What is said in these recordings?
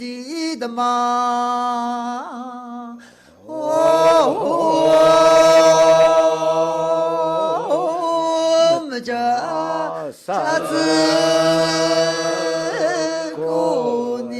地的嘛，这啥子过你？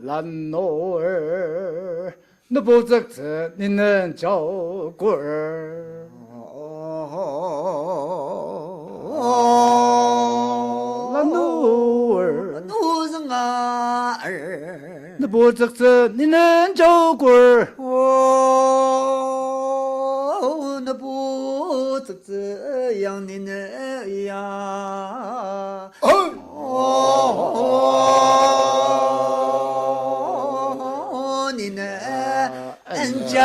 懒奴儿，那不这次你能叫过儿？懒奴儿，奴人儿，那不这次你能叫过儿？那不这样的那样。你那恩家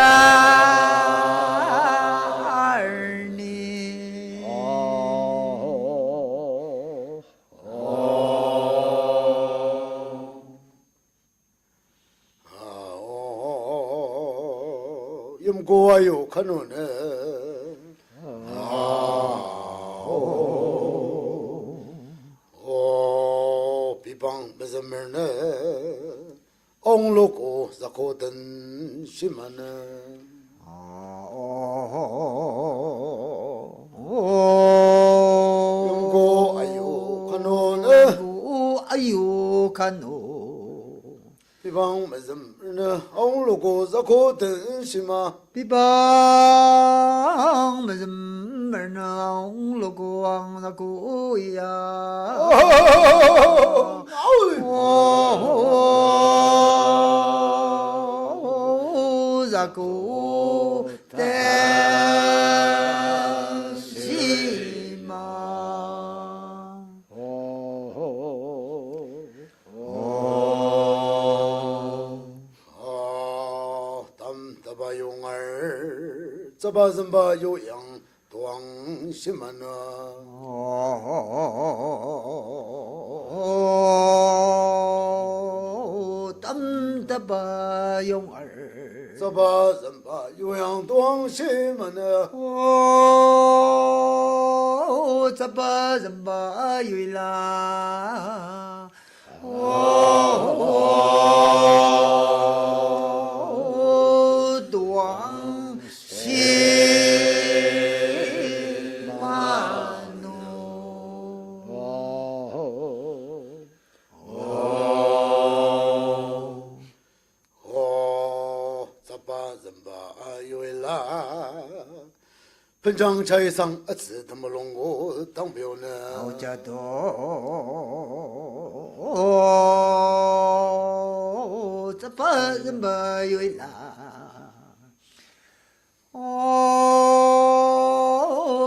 儿呢？임고와요 카노네 비방 메자메네 옹로고 자코든 시마네 임고와요 카노네 아유 카노 비방 메자메네 옹로고 자코든 시마 비방 메자메나 옹로고왕 나고야 자고 대시마 담다바용알 자바선바 요양 도왕시마나 담다바 용알 자바선바 요양 도왕시마나 자바잠바 유일라 편장차이상 아츠타몰롱고 당표네 오자도 자바잠바 유일라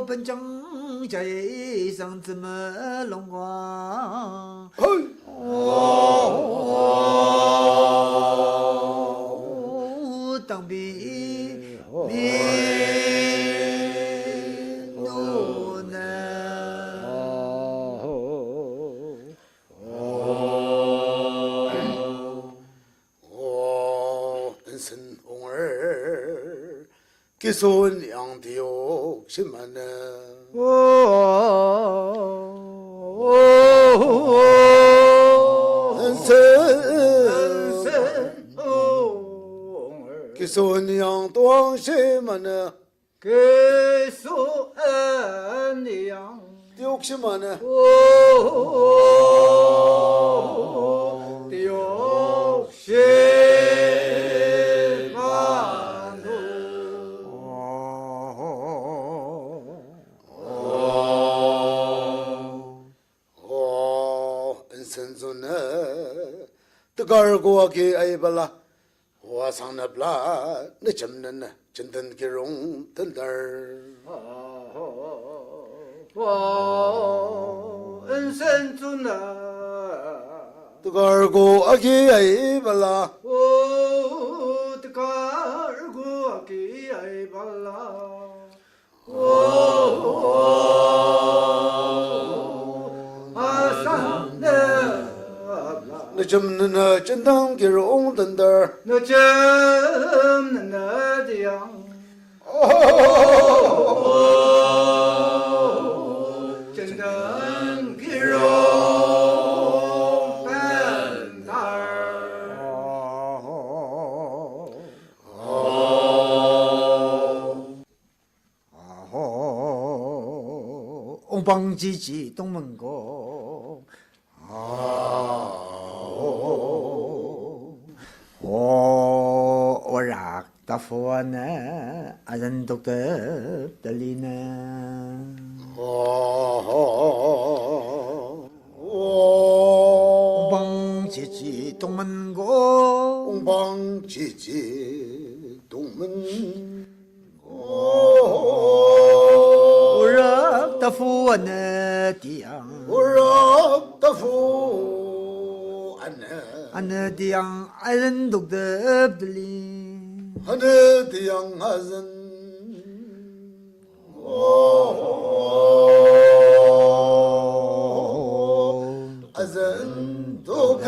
번정자의 상즈마롱과 당비 기손 양디옥 심하네 기손 양도왕 심하네 개소안양 디옥 심하네 뜨거울고하게 아이발라 와상나블라 내 점는 전던기롱 던달 은센주나 뜨거울고하게 아이발라 뜨거울고하게 아이발라 내 점는 전던기롱 던달 너 점는 어디야 옹방지지 동문고 오락다포네 아전독대 들리네 옹방지지 동문고 옹방지지 동문 오락다포네 디양 오락다포 안에 디양 아전독대 들리 하늘 대양하선 아선 도건들리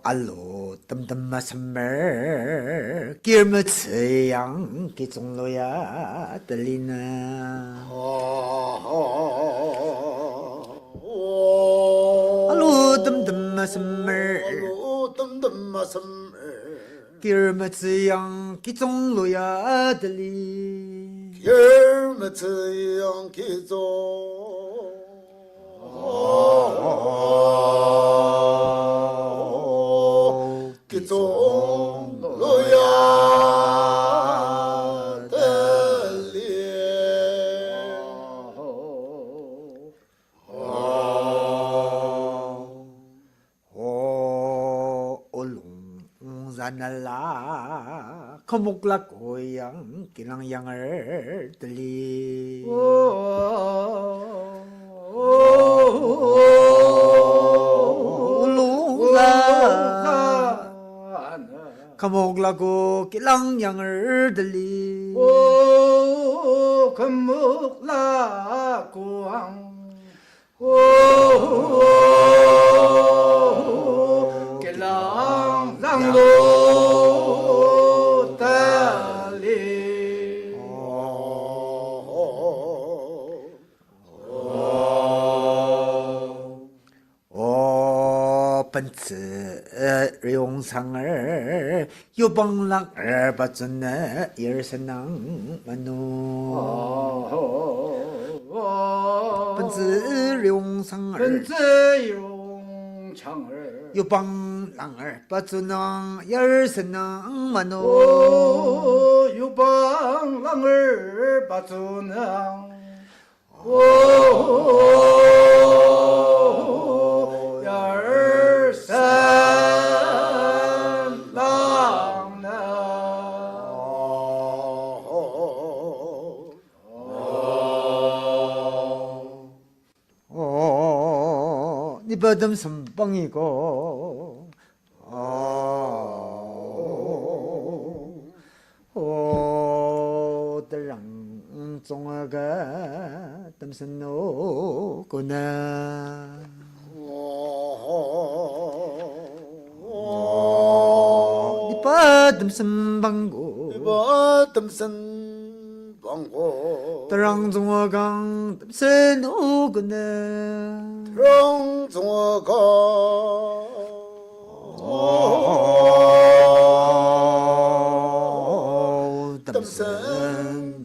알로 뜸뜸마 선물 길무츠양 기종로야 들리나 알로 뜸뜸마 선물 뜸뜸마 섬 길무츠양 기종로야 들리 열매트양 기조 기종 로야 들리 올롱산날라 거목락 고향 기랑양을 들리 올롱산 거목라고 기랑양을 들리 오 금목라고왕 오 길랑장도 달리 번츠 용상을 유방락을 받쳤네 열선낭 만노 번츠 용상을 번제용창을 유방랑을 받쳤나 열선낭 만노 오 유방랑을 받주나 오 니버듬 선방이고 오들랑 종아가 땀선 노구나 니버듬 선방고 뜸선 방고 들랑 종아강 땀선 노구나 랑종아가 땀선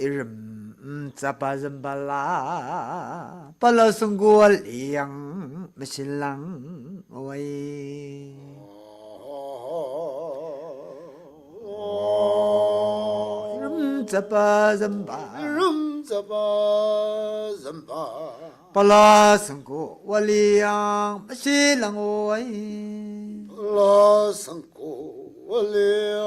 이름 짜파점발라 발라승구알 이양 메실랑 오이 이름 짜파점바 이름 잡아 잠바 발라승구 월리양 메실랑 오이 라상고 월리야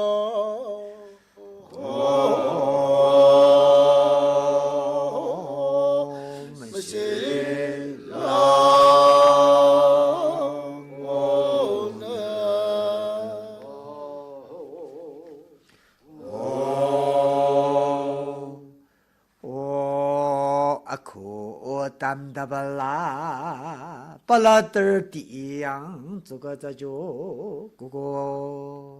아쿠 땀다발라 巴拉德儿地样，这个这就姑姑。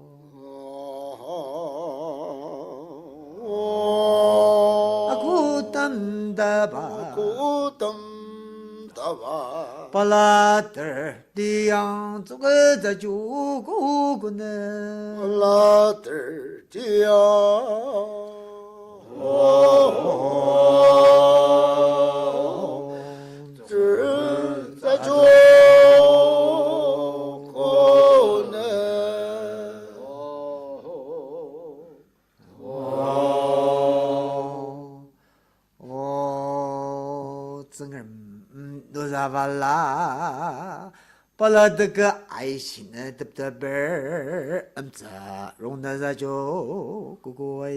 阿姑等的吧，古登大吧，巴拉德儿地样，这个这就姑姑呢。拉德家，只在中国呢。这个都啥巴拉，巴拉这个爱心的得不得本儿，这容那啥就姑姑哎。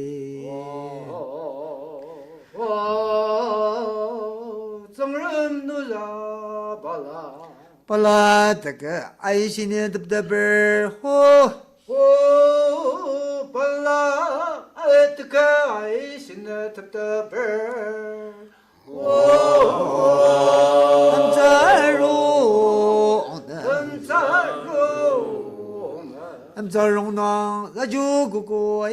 众人都啥巴拉，巴拉这个爱心的得不得本儿，嚯！巴拉这个爱心的得不得本儿。咱容咱这容呢，那就姑姑哎。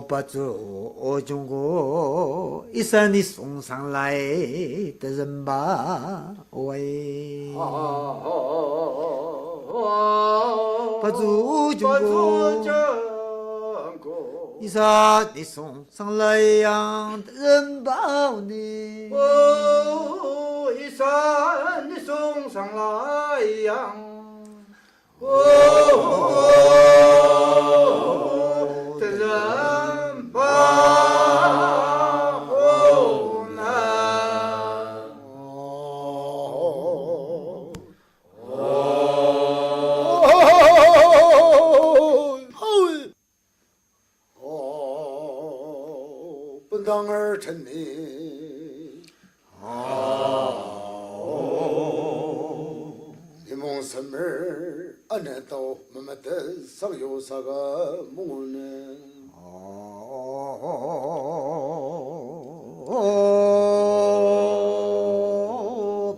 把这中国一生你送上来的人吧，喂！把这中国一生你送上来样的人吧，你一生你送上来样。的人吧，不难。本当儿臣你，你梦什么儿？俺那都慢慢的上有啥个梦呢？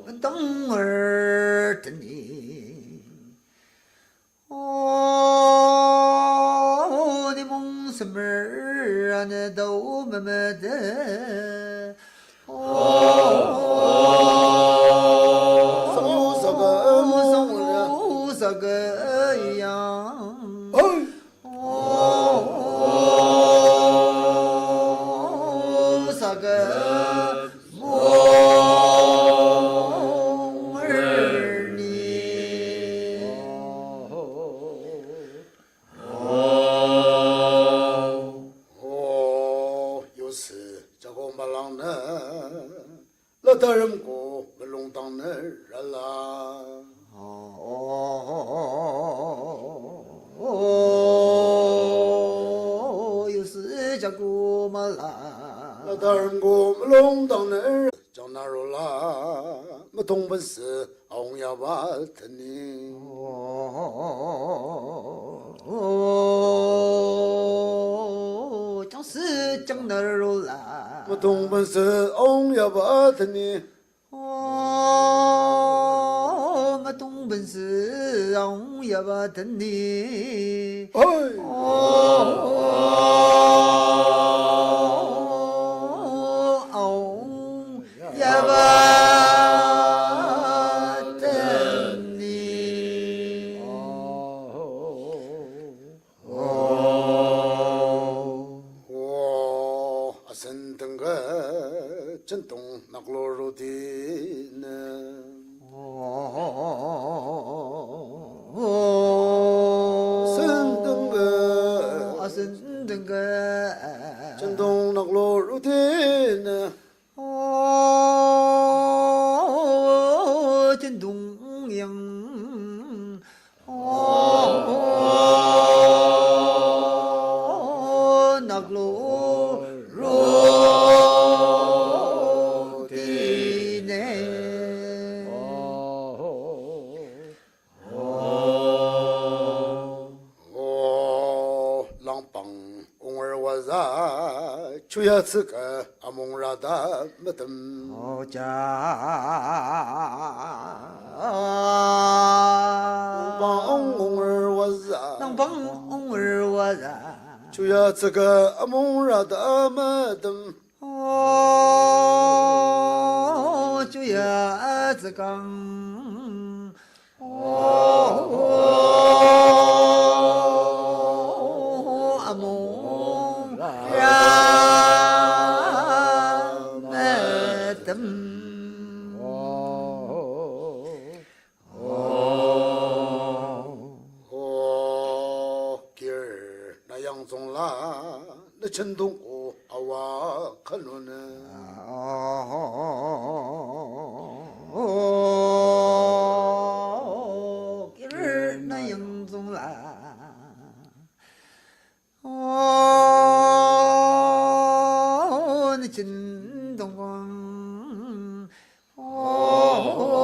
本当儿的你，你梦什么儿啊？那都慢慢的，上有啥个梦呢？啥个样？啥个梦儿呢？有时这个马郎呢，那大人过没弄当那人啦。有时这个马啦。那大人过没弄当那人，讲哪肉啦？没同本事，红呀吧的呢。讲是讲哪肉啦？没同本事，红呀吧的呢。没懂本事，让也不等你。也不等你。阿生等个震动那个罗的呢。震动那个罗的呢。震动样。那个罗。 주야 쓰가 아몽라다 마담 오자 방옹을 와자 낭방옹을 와자 주야 쓰가 아몽라다 마담 주야 즈강 아몽 라마담 길 나양송라 나 천동오 아와 칼로는 길을 나 영종라 내 진동광 아와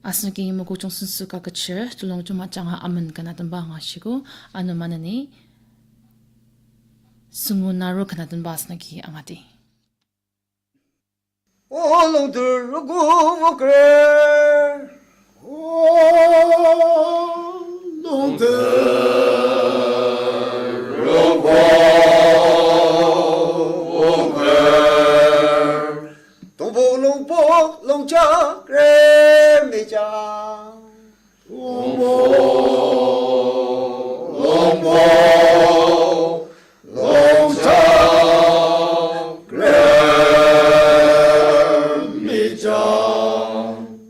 아스기 모고 종순수가 그치 둘롱 좀 맞장하 아문 가나든 방하시고 아누마느니 승우나로 가나든 바스나기 앙아디 올롱들고 먹을 동복롱복 롱자 그래 미장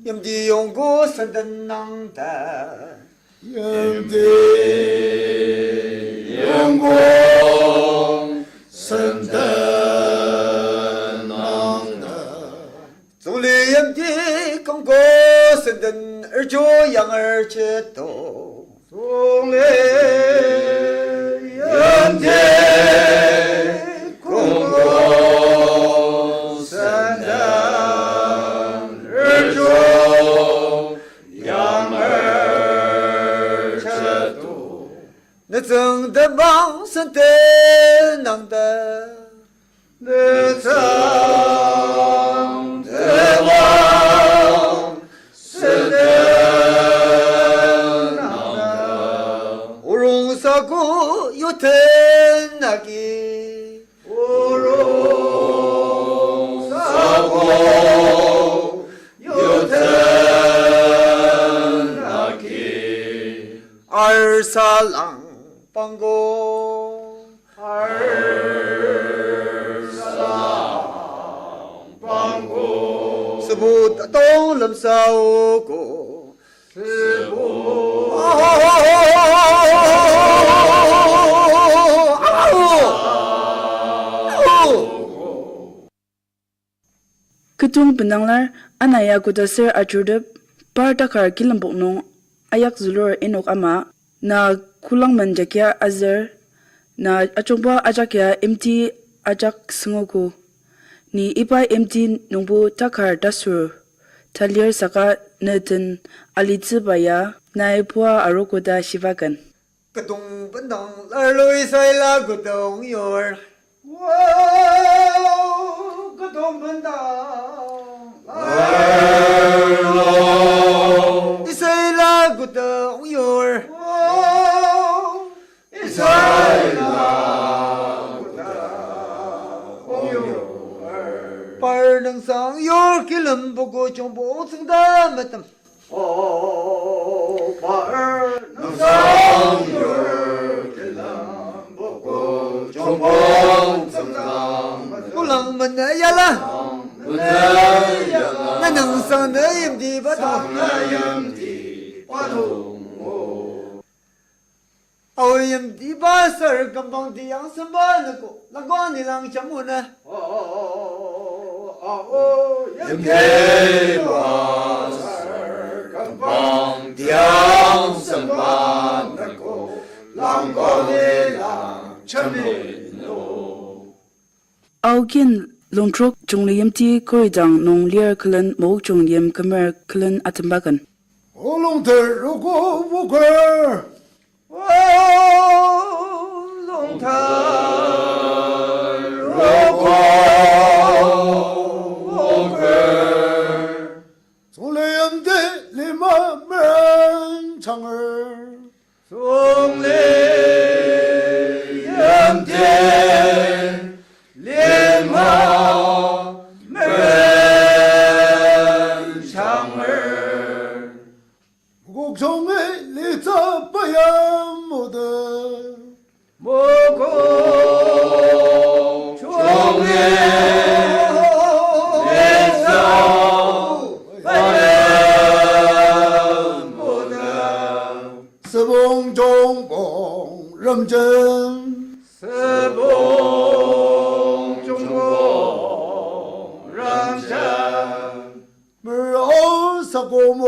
염디 용고 선전낭다总理염디 공고 선전尔조 양을 제도总理염디 공고 선전尔조 양을 제도 내 정대 방선 때 낭다 내 오롱사고 요텐나기 오롱사고 요텐나기 알살랑 방고 알살랑 방고 스부 똥lâm 싸우고 스부 Ketung penanglar anaya kudasir ajudep partakar kilamboknong ayak zulur enok ama na kulang manjakya azar na achongpa ajakya MT ajak sengoku ni ipai MT nungbu takar dasur talir saka neten alitsi baya na ipua arokoda shivakan Ketung bendang larlui saya gudong yor Ketung bendang larlui saya gudong yor Parang sang yor kilam bogo jombo sengda matam parang sang yor kilam bogo jombo sengda kulang manayala nanang sang nayim di batong Awyam di basar kampang tiang sembah ko lagon nilang chamuna Awyam di basar kampang tiang sembah ko lagon Augin longtrok chungliyam ti koridang nong liar klan mo chungyam kamer klan atambakan. 오롱들 로고 보걸 송래연대 리마면 창을 곡성의 리자빠야 모두 서봉종봉 럼전 물어사고몽전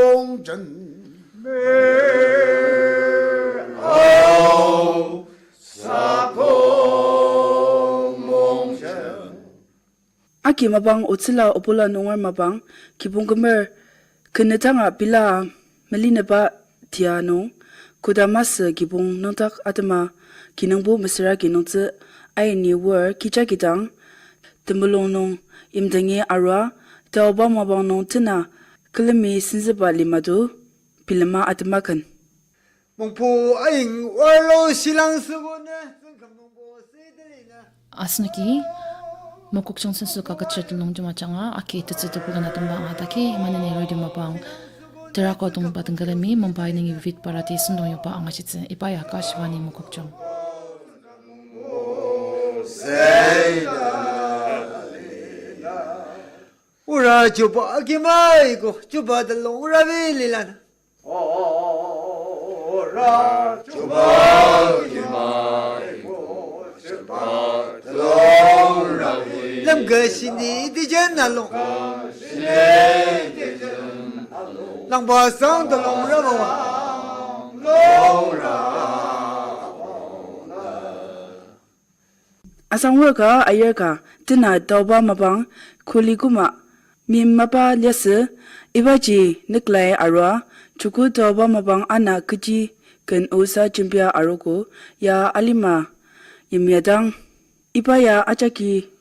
Aki mabang utsila opula nongar mabang kibung kamer kenetanga pila melina ba tiano kudamas kibung nontak atama kinangbu mesra kinongtse ai ni wer kicha kitang tembulong nong imdangi arwa tawba mabang nong tina kelemi sinzeba limadu pilama atamakan 몽포 아잉 월로 신랑 쓰고네 성감농보 세들이나 Asnaki mokokchong sensu ka kachir tulong juma changa aki tutsu buga na tamba nga taki manane radio mapang tera ko tung patang galami mumbai ningi vit parati sundong yo pa anga chitse ipaya kashwani mokokchong 우라 주바 아기마이고 주바들 롱라빌리란 람가시니 디젠날롱 랑바상도 asang worka ayerka tina tawba mabang kuliguma mim mapa lyase ibaji niklai arwa chuku tawba mabang ana kiji ken osa chimpia aroko ya alima yimyadang ipaya achaki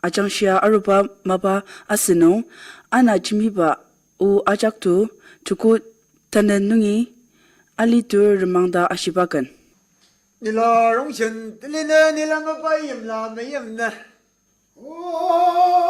achangshia arupa mapa asino ana chimiba u achaktu chuku tanenungi alitur remangda ashibakan 니라 롱션 들리네 니라 마빠임라 메임나 오